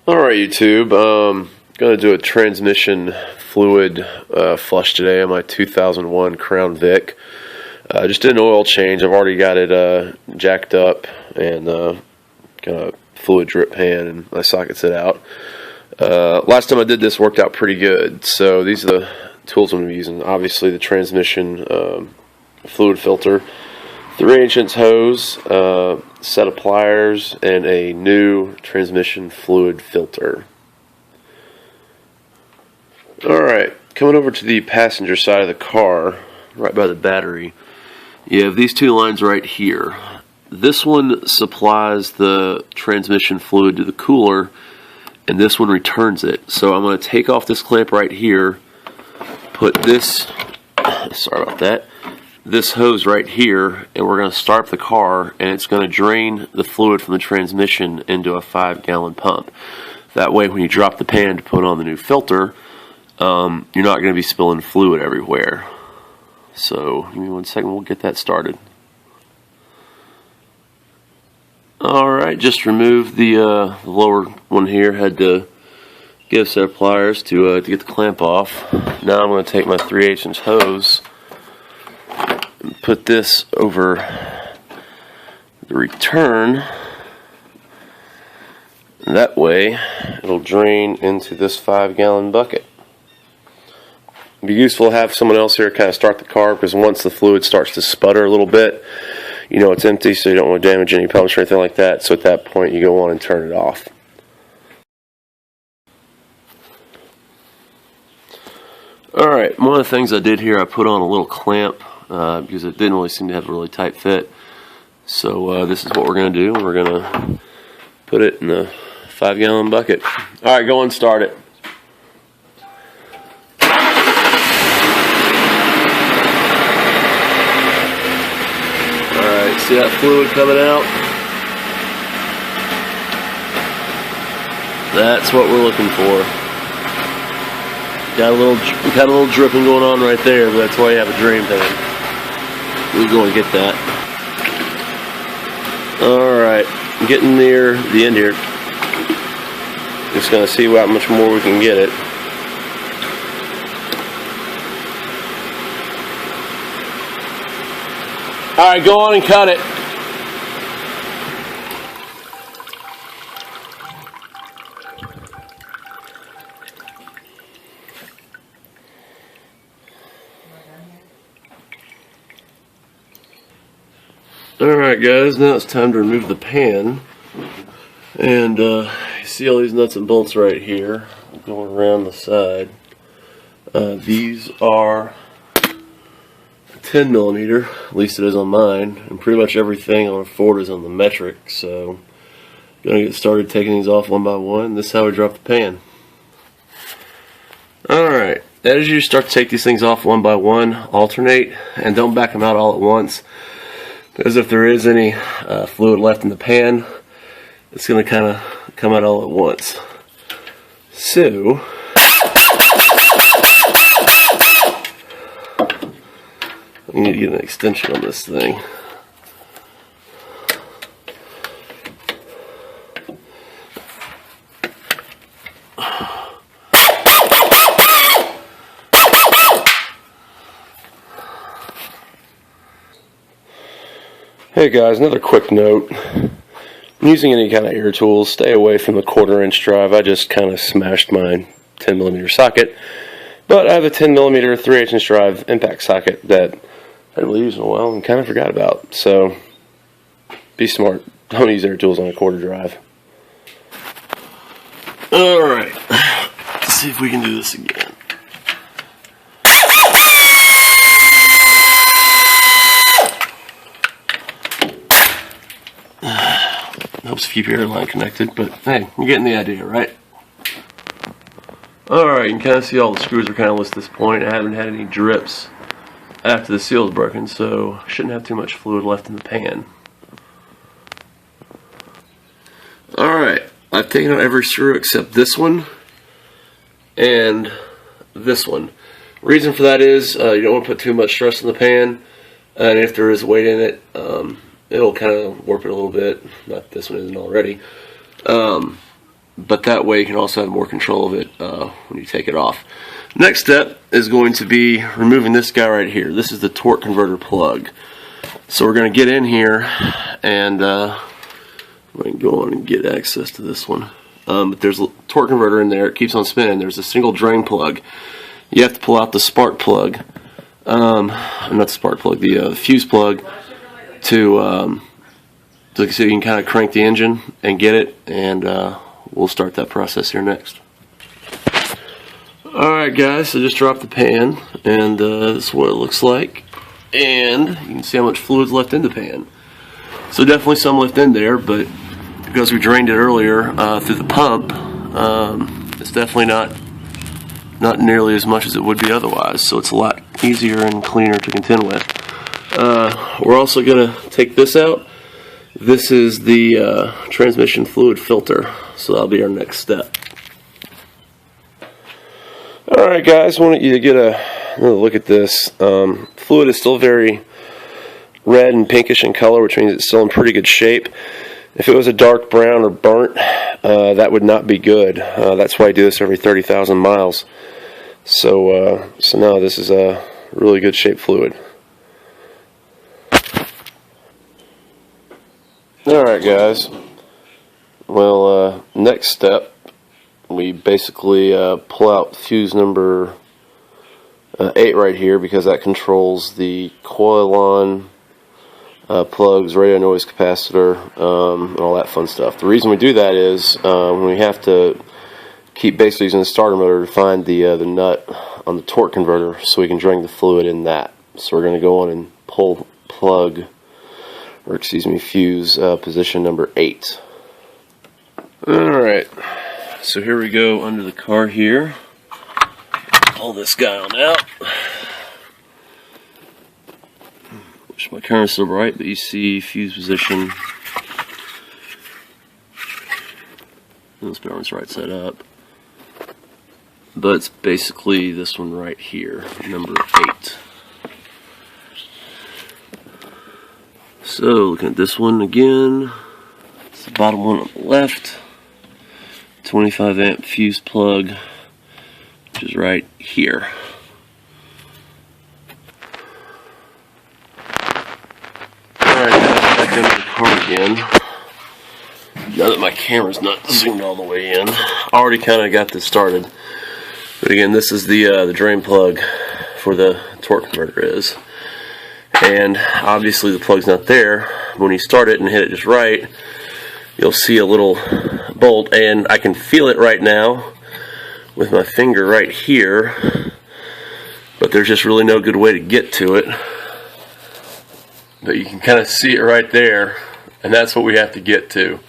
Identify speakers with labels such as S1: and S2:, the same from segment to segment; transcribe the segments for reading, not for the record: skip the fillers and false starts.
S1: Alright YouTube, going to do a transmission fluid flush today on my 2001 Crown Vic. Just did an oil change. I've already got it jacked up and got a fluid drip pan and my sockets it out. Last time I did this worked out pretty good, so these are the tools I'm using. Obviously the transmission fluid filter, 3/8" hose, set of pliers, and a new transmission fluid filter. Alright, coming over to the passenger side of the car, right by the battery, you have these two lines right here. This one supplies the transmission fluid to the cooler, and this one returns it. So I'm going to take off this clamp right here, put this, sorry about that, this hose right here, and we're going to start up the car, and it's going to drain the fluid from the transmission into a 5-gallon pump. That way when you drop the pan to put on the new filter, you're not going to be spilling fluid everywhere. So give me 1 second, we'll get that started. Alright, just removed the lower one here. Had to get a set of pliers to get the clamp off. Now I'm going to take my 3/8" hose and put this over the return. That way it'll drain into this 5-gallon bucket. It'd be useful to have someone else here kind of start the car, because once the fluid starts to sputter a little bit, you know it's empty, so you don't want to damage any pumps or anything like that. So at that point you go on and turn it off. Alright, one of the things I did here, I put on a little clamp because it didn't really seem to have a really tight fit. So this is what we're going to do. We're going to put it in the 5-gallon bucket. Alright, go and start it. Alright, see that fluid coming out? That's what we're looking for. Got a little dripping going on right there, but that's why you have a drain pan. We'll go and get that. Alright, getting near the end here. Just gonna see how much more we can get it. Alright, go on and cut it. Alright guys, now it's time to remove the pan. And you see all these nuts and bolts right here going around the side. These are 10mm, at least it is on mine, and pretty much everything on a Ford is on the metric, so I'm gonna get started taking these off one by one. This is how we drop the pan. Alright, as you start to take these things off one by one, alternate, and don't back them out all at once, because if there is any fluid left in the pan, it's going to kind of come out all at once. So, we need to get an extension on this thing. Hey guys, another quick note. When using any kind of air tools, stay away from the 1/4" drive. I just kind of smashed my 10mm socket, but I have a 10mm 3/8" drive impact socket that I haven't really used in a while and kind of forgot about. So be smart. Don't use air tools on a 1/4 drive. Alright, let's see if we can do this again. Helps keep your airline connected, but hey, you're getting the idea, right? Alright, you can kind of see all the screws are kind of loose at this point. I haven't had any drips after the seal is broken, so I shouldn't have too much fluid left in the pan. Alright, I've taken out every screw except this one and this one. Reason for that is you don't want to put too much stress in the pan, and if there is weight in it, it'll kind of warp it a little bit. Not this one isn't already. but that way you can also have more control of it when you take it off. Next step is going to be removing this guy right here. This is the torque converter plug. So we're going to get in here and we can go on and get access to this one. But there's a torque converter in there. It keeps on spinning. There's a single drain plug. You have to pull out the spark plug, not the spark plug, the fuse plug, so you can kind of crank the engine and get it, and we'll start that process here next. Alright guys, so just dropped the pan, and this is what it looks like, and you can see how much fluid's left in the pan. So definitely some left in there, but because we drained it earlier through the pump, it's definitely not nearly as much as it would be otherwise, so it's a lot easier and cleaner to contend with. We're also going to take this out. This is the transmission fluid filter, so that'll be our next step. Alright guys, I want you to get another look at this. Fluid is still very red and pinkish in color, which means it's still in pretty good shape. If it was a dark brown or burnt, that would not be good. That's why I do this every 30,000 miles. So now this is a really good shape fluid. Alright guys, well next step, we basically pull out fuse number 8 right here, because that controls the coil-on plugs, radio noise capacitor, and all that fun stuff. The reason we do that is when we have to keep basically using the starter motor to find the nut on the torque converter so we can drain the fluid in that. So we're going to go on and pull plug, or excuse me, fuse position number 8. Alright, so here we go under the car here. Pull this guy on out. Wish my camera's so bright, but you see fuse position. This power's right side up. But it's basically this one right here, number 8. So, looking at this one again, it's the bottom one on the left, 25 amp fuse plug, which is right here. Alright guys, back under the car again. Now that my camera's not zoomed all the way in, I already kind of got this started. But again, this is the drain plug for the torque converter is. And obviously the plug's not there. When you start it and hit it just right, you'll see a little bolt, and I can feel it right now with my finger right here, but there's just really no good way to get to it. But you can kind of see it right there, and that's what we have to get to.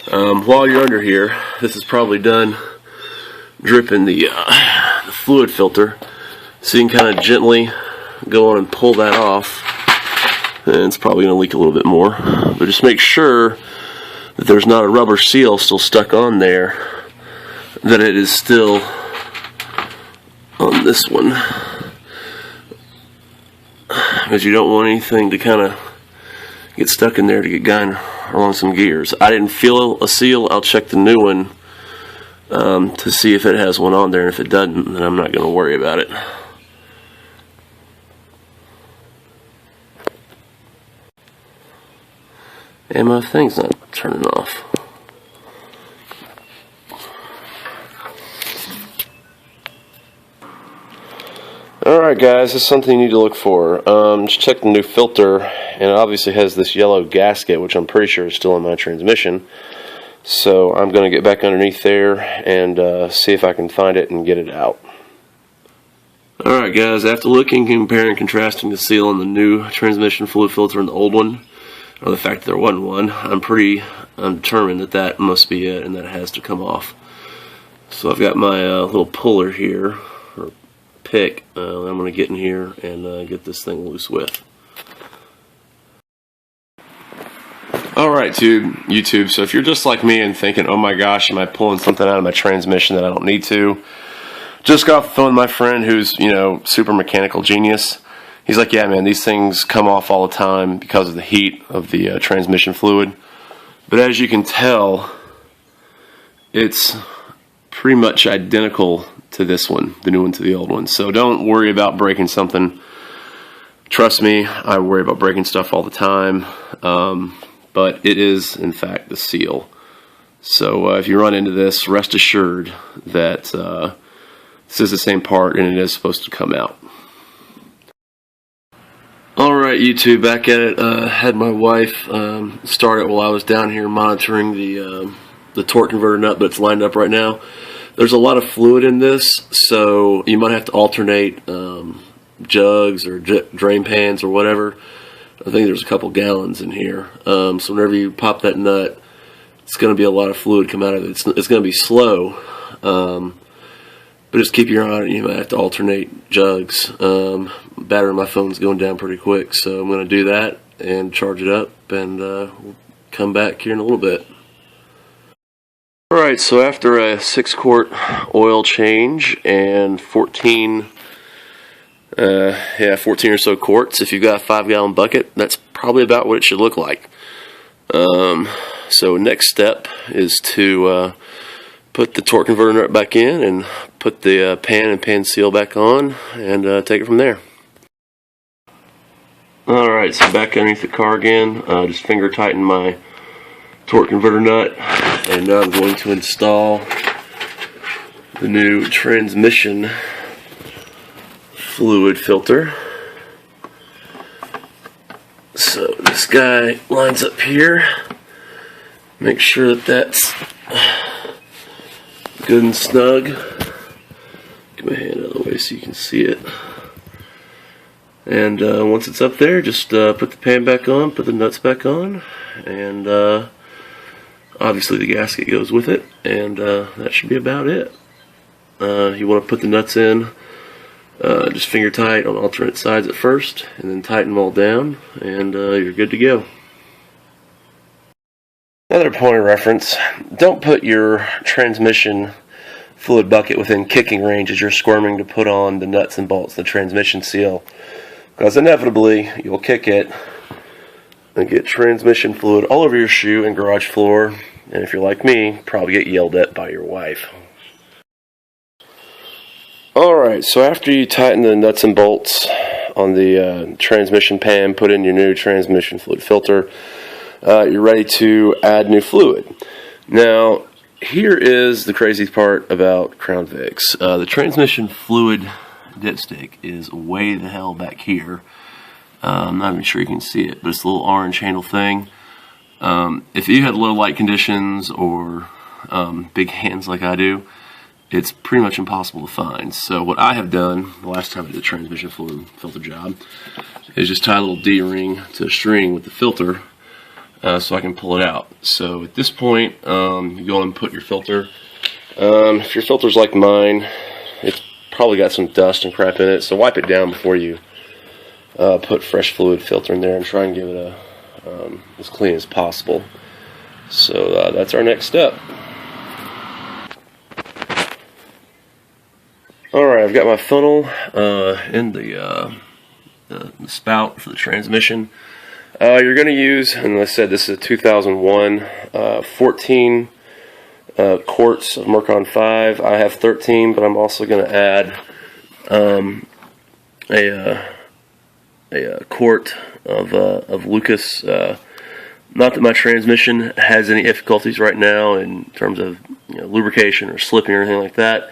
S1: While you're under here, this is probably done dripping the fluid filter, so you can kind of gently go on and pull that off, and it's probably going to leak a little bit more, but just make sure that there's not a rubber seal still stuck on there, that it is still on this one, because you don't want anything to kind of get stuck in there to get going along some gears. I didn't feel a seal. I'll check the new one to see if it has one on there, and if it doesn't, then I'm not going to worry about it. And my thing's not turning off. Alright guys, this is something you need to look for. Just check the new filter, and it obviously has this yellow gasket, which I'm pretty sure is still in my transmission. So I'm going to get back underneath there and see if I can find it and get it out. Alright guys, after looking, comparing, and contrasting the seal on the new transmission fluid filter and the old one, or the fact that there wasn't one, I'm determined that that must be it and that it has to come off. So I've got my little puller here, or pick, that I'm going to get in here and get this thing loose with. Alright YouTube, so if you're just like me and thinking, oh my gosh, am I pulling something out of my transmission that I don't need to, just got off the phone with my friend who's, super mechanical genius. He's like, yeah man, these things come off all the time because of the heat of the transmission fluid. But as you can tell, it's pretty much identical to this one, the new one to the old one. So don't worry about breaking something. Trust me, I worry about breaking stuff all the time. But it is, in fact, the seal. So if you run into this, rest assured that this is the same part and it is supposed to come out. Alright, YouTube, back at it. Had my wife start it while I was down here monitoring the torque converter nut, but it's lined up right now. There's a lot of fluid in this, so you might have to alternate jugs or drain pans or whatever. I think there's a couple gallons in here. So whenever you pop that nut, it's going to be a lot of fluid come out of it. It's going to be slow, but just keep your eye on it. You might have to alternate jugs. Battery on my phone's going down pretty quick, so I'm going to do that and charge it up, and we'll come back here in a little bit. Alright, so after a 6-quart oil change and 14 or so quarts, if you've got a 5-gallon bucket, that's probably about what it should look like. So next step is to put the torque converter nut back in and put the pan and pan seal back on and take it from there. Alright, so back underneath the car again, just finger tighten my torque converter nut, and now I'm going to install the new transmission fluid filter. So this guy lines up here. Make sure that that's good and snug. Get my hand out of the way so you can see it. And once it's up there, just put the pan back on, put the nuts back on, and obviously the gasket goes with it, and that should be about it. You want to put the nuts in just finger tight on alternate sides at first, and then tighten them all down, and you're good to go. Another point of reference, don't put your transmission fluid bucket within kicking range as you're squirming to put on the nuts and bolts, the transmission seal, because inevitably you'll kick it and get transmission fluid all over your shoe and garage floor, and if you're like me, probably get yelled at by your wife. Alright, so after you tighten the nuts and bolts on the transmission pan, put in your new transmission fluid filter, you're ready to add new fluid. Now, here is the crazy part about Crown Vics. The transmission fluid dipstick is way the hell back here. I'm not even sure you can see it, but it's a little orange handle thing. If you had low light conditions or big hands like I do, it's pretty much impossible to find. So what I have done the last time I did the transmission fluid filter job is just tie a little D-ring to a string with the filter so I can pull it out. So at this point, you go and put your filter. If your filter's like mine, it's probably got some dust and crap in it, so wipe it down before you put fresh fluid filter in there and try and give it as clean as possible. So that's our next step. Alright, I've got my funnel in the spout for the transmission. You're going to use, and like I said, this is a 2001 14 quarts of Mercon 5. I have 13, but I'm also going to add a quart of Lucas. Not that my transmission has any difficulties right now in terms of lubrication or slipping or anything like that,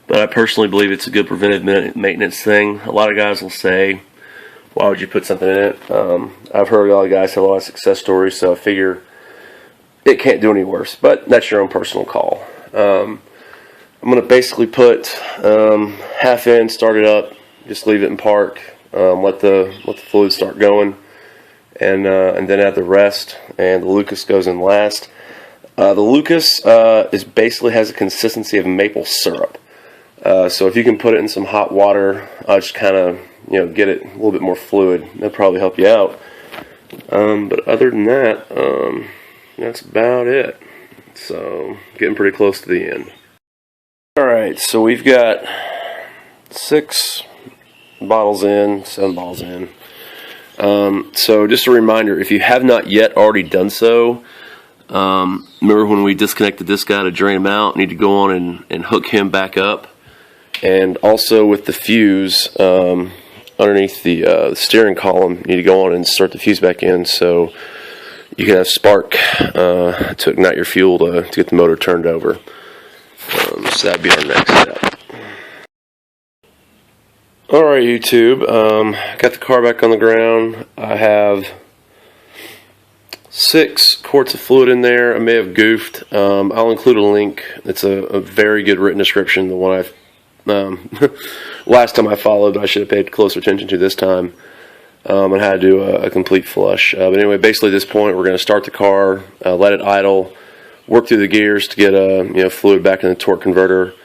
S1: but I personally believe it's a good preventive maintenance thing. A lot of guys will say, why would you put something in it? I've heard a lot of guys have a lot of success stories, so I figure it can't do any worse, but that's your own personal call. I'm going to basically put half in, start it up, just leave it in park, let the fluid start going, and then add the rest, and the Lucas goes in last. The Lucas basically has a consistency of maple syrup. So if you can put it in some hot water, just kind of get it a little bit more fluid, that'll probably help you out. But other than that, that's about it. So getting pretty close to the end. Alright, so we've got 7 bottles in. So just a reminder, if you have not yet already done so, Remember when we disconnected this guy to drain him out? Need to go on and hook him back up. And also with the fuse underneath the steering column, you need to go on and start the fuse back in so you can have spark to ignite your fuel to get the motor turned over. So that'd be our next step. Alright, YouTube, got the car back on the ground. I have 6 quarts of fluid in there. I may have goofed. I'll include a link. It's a very good written description. The one I've last time I followed, I should have paid closer attention to this time, and how to do a complete flush. But anyway, basically at this point, we're going to start the car, let it idle, work through the gears to get fluid back in the torque converter,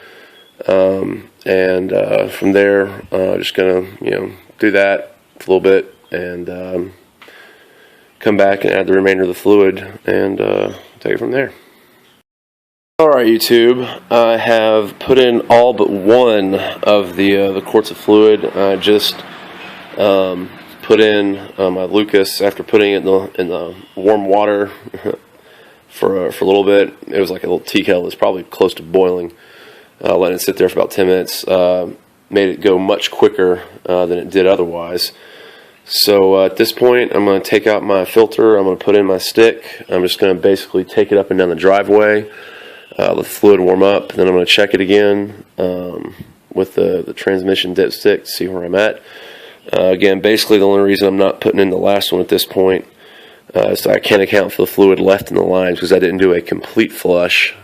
S1: and from there, just going to do that a little bit and come back and add the remainder of the fluid and take it from there. Alright, YouTube, I have put in all but one of the quarts of fluid. I just put in my Lucas after putting it in the warm water for a little bit. It was like a little tea kettle that's probably close to boiling. Letting it sit there for about 10 minutes made it go much quicker than it did otherwise. So at this point, I'm going to take out my filter. I'm going to put in my stick. I'm just going to basically take it up and down the driveway. Let the fluid warm up, then I'm going to check it again with the transmission dipstick to see where I'm at. Again, basically the only reason I'm not putting in the last one at this point is I can't account for the fluid left in the lines because I didn't do a complete flush.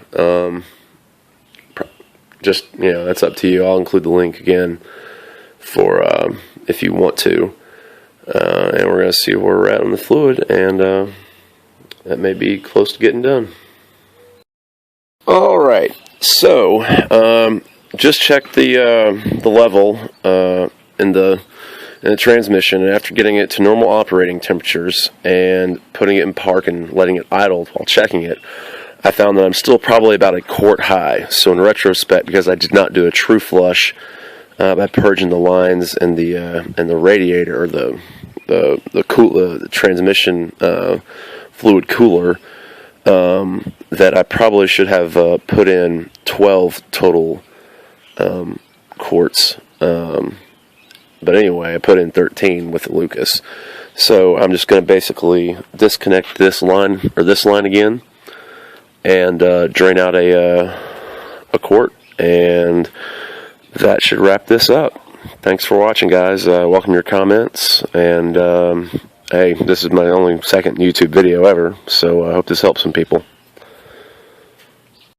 S1: Just, that's up to you. I'll include the link again for if you want to. And we're going to see where we're at on the fluid, and that may be close to getting done. Alright, so just checked the level in the transmission, and after getting it to normal operating temperatures and putting it in park and letting it idle while checking it, I found that I'm still probably about a quart high. So in retrospect, because I did not do a true flush by purging the lines and the radiator, or the transmission fluid cooler, that I probably should have put in 12 total quarts. But anyway, I put in 13 with the Lucas. So I'm just going to basically disconnect this line again and drain out a quart, and that should wrap this up. Thanks for watching, guys. Welcome your comments, and hey, this is my only second YouTube video ever, so I hope this helps some people.